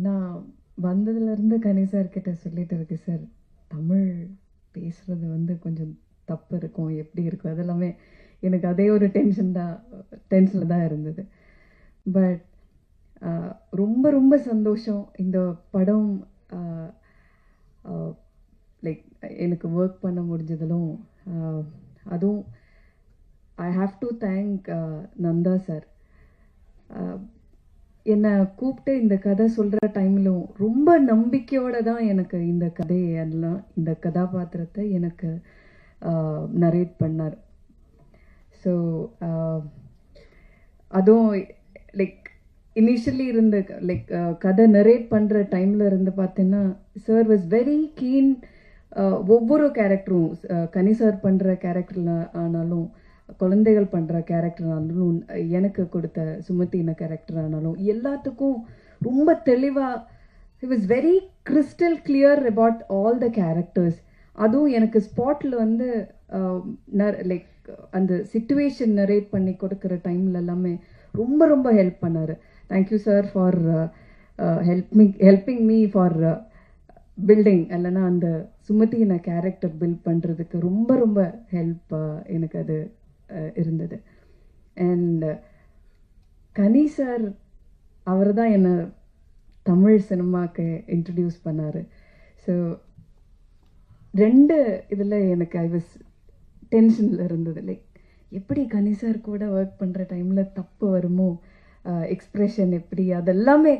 நான் வந்ததுலேருந்து கணேஷ் சார் கிட்ட சொல்லிட்டு இருக்கேன் சார், தமிழ் பேசுகிறது வந்து கொஞ்சம் தப்பு இருக்கும், எப்படி இருக்கும், அதெல்லாமே எனக்கு அதே ஒரு டென்ஷனில் தான் இருந்தது. பட் ரொம்ப ரொம்ப சந்தோஷம் இந்த படம் லைக் எனக்கு ஒர்க் பண்ண முடிஞ்சதிலும். அதுவும் I have to thank Nanda sir. என்னை கூப்பிட்டு இந்த கதை சொல்கிற டைம்லும் ரொம்ப நம்பிக்கையோடு தான் எனக்கு இந்த கதையெல்லாம், இந்த கதாபாத்திரத்தை எனக்கு நரேட் பண்ணார். ஸோ அதுவும் லைக் இனிஷியலி இருந்த லைக் கதை நரேட் பண்ணுற டைமில் இருந்து பார்த்தீங்கன்னா சார் வாஸ் வெரி கீன். ஒவ்வொரு கேரக்டரும் கனி சார் பண்ணுற கேரக்டர் ஆனாலும், குழந்தைகள் பண்ணுற கேரக்டர் ஆனாலும், எனக்கு கொடுத்த சுமத்தின கேரக்டர் ஆனாலும் எல்லாத்துக்கும் ரொம்ப தெளிவாக he was very crystal clear about all the characters. அதுவும் எனக்கு ஸ்பாட்டில் வந்து லைக் அந்த சிச்சுவேஷன் நரேட் பண்ணி கொடுக்குற டைமில் எல்லாமே ரொம்ப ரொம்ப ஹெல்ப் பண்ணார். Thank you sir for helping me for building. இல்லைன்னா அந்த சுமதியின கேரக்டர் பில்ட் பண்ணுறதுக்கு ரொம்ப ரொம்ப ஹெல்ப் எனக்கு அது இருந்தது. அண்ட் கனி சார் அவர் தான் என்னை தமிழ் சினிமாவுக்கு இன்ட்ரடியூஸ் பண்ணார். ஸோ 2 இதில் எனக்கு ஐ வாஸ் டென்ஷனில் இருந்தது. லைக் எப்படி கனி சார் கூட ஒர்க் பண்ணுற டைமில் தப்பு வருமோ, எக்ஸ்ப்ரெஷன் எப்படி, அதெல்லாமே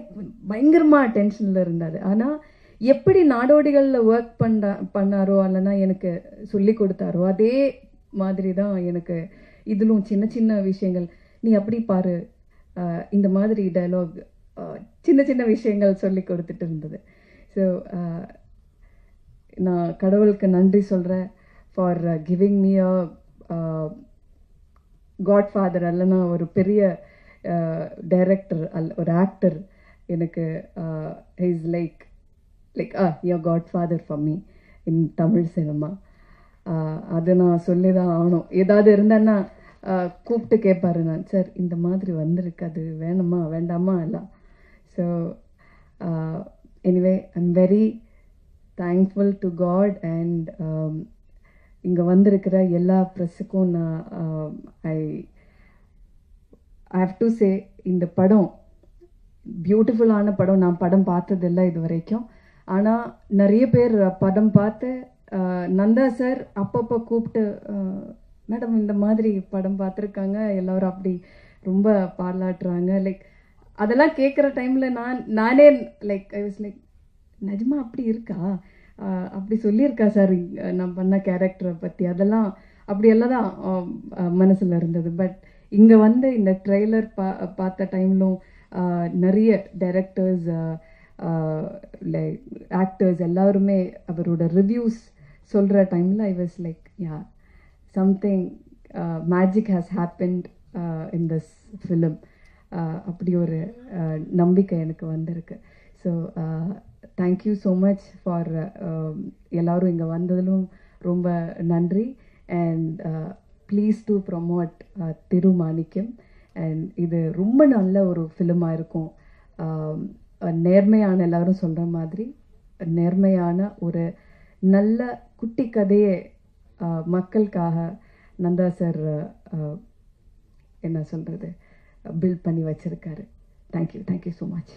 பயங்கரமாக டென்ஷனில் இருந்தார். ஆனால் எப்படி நாடோடிகளில் ஒர்க் பண்ணாரோ இல்லைன்னா எனக்கு சொல்லி கொடுத்தாரோ அதே மாதிரி தான் எனக்கு இதிலும் சின்ன சின்ன விஷயங்கள், நீ அப்படி பாரு, இந்த மாதிரி டயலாக், சின்ன சின்ன விஷயங்கள் சொல்லி கொடுத்துட்டு இருந்தது. ஸோ நான் கடவுளுக்கு நன்றி சொல்கிறேன் for giving me a Godfather. இல்லைன்னா ஒரு பெரிய டைரக்டர் ஒரு ஆக்டர் எனக்கு is like your Godfather for me in Tamil cinema. அது நான் சொல்லி தான் ஆகணும். ஏதாவது இருந்தேன்னா கூப்பிட்டு கேட்பாரு, நான் சார் இந்த மாதிரி வந்திருக்கு, அது வேணுமா வேண்டாமா எல்லாம். So anyway I am very thankful to God. And இங்கே வந்திருக்கிற எல்லா ப்ரெஸ்ஸுக்கும் நான் ஐ ஹாவ் டு சே, இந்த படம் பியூட்டிஃபுல்லான படம். நான் படம் பார்த்ததில்லை இது வரைக்கும். ஆனால் நிறைய பேர் படம் பார்த்து நந்தா சார் அப்பப்போ கூப்பிட்டு, மேடம் இந்த மாதிரி படம் பார்த்துருக்காங்க, எல்லோரும் அப்படி ரொம்ப பாராட்டுறாங்க. லைக் அதெல்லாம் கேட்குற டைமில் நானே லைக் ஐ வாஸ் லைக், நிஜமா அப்படி இருக்கா, அப்படி சொல்லியிருக்கா சார் நான் பண்ண கேரக்டரை பற்றி, அதெல்லாம் அப்படியெல்லாம் தான் மனசில் இருந்தது. பட் இங்கே வந்து இந்த ட்ரெய்லர் பார்த்த டைம்லும் நிறைய டைரக்டர்ஸ், லைக் ஆக்டர்ஸ் எல்லாருமே அவரோட ரிவ்யூஸ் சொல்கிற டைமில் I was like, yeah something magic has happened in this film. அப்படி ஒரு நம்பிக்கை எனக்கு வந்திருக்கு. So thank you so much for எல்லோரும் இங்கே வந்ததிலும் ரொம்ப நன்றி. And please to promote Thirumanickam. And இது ரொம்ப நல்ல ஒரு ஃபிலிமாக இருக்கும். நேர்மையான, எல்லாரும் சொல்கிற மாதிரி நேர்மையான ஒரு நல்ல குட்டி கதையை மக்களுக்காக நந்தா சார் என்ன சொல்கிறது பில்ட் பண்ணி வச்சுருக்காரு. Thank you so much.